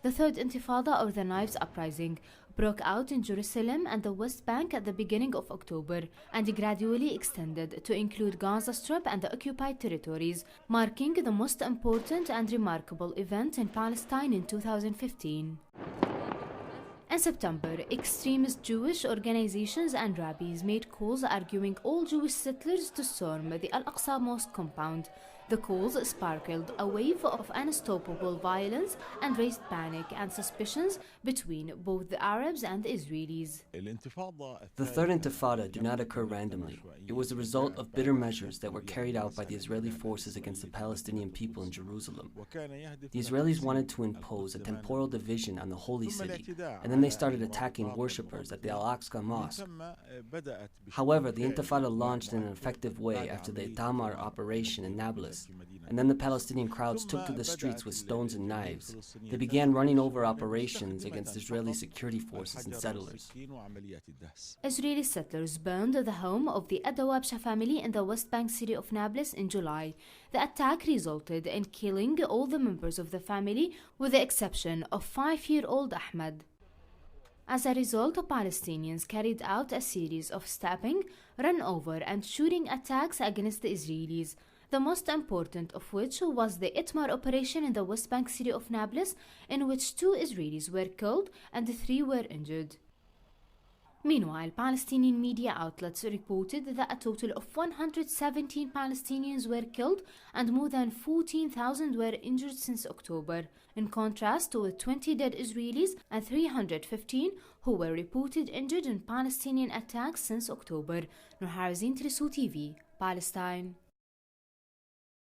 The Third Intifada, or the Knives Uprising, broke out in Jerusalem and the West Bank at the beginning of October and gradually extended to include Gaza Strip and the occupied territories, marking the most important and remarkable event in Palestine in 2015. In September, extremist Jewish organizations and rabbis made calls arguing all Jewish settlers to storm the Al-Aqsa Mosque compound. The calls sparkled a wave of unstoppable violence and raised panic and suspicions between both the Arabs and the Israelis. The Third Intifada did not occur randomly. It was the result of bitter measures that were carried out by the Israeli forces against the Palestinian people in Jerusalem. The Israelis wanted to impose a temporal division on the holy city, and then they started attacking worshippers at the Al-Aqsa Mosque. However, the Intifada launched in an effective way after the Itamar operation in Nablus, and then the Palestinian crowds took to the streets with stones and knives. They began running over operations against Israeli security forces and settlers. Israeli settlers burned the home of the Adawabsha family in the West Bank city of Nablus in July. The attack resulted in killing all the members of the family with the exception of 5-year-old Ahmed. As a result, Palestinians carried out a series of stabbing, run over and shooting attacks against the Israelis, the most important of which was the Itmar operation in the West Bank city of Nablus, in which 2 Israelis were killed and 3 were injured. Meanwhile, Palestinian media outlets reported that a total of 117 Palestinians were killed and more than 14,000 were injured since October, in contrast to 20 dead Israelis and 315 who were reported injured in Palestinian attacks since October. Nur Harazin, Trisu TV, Palestine.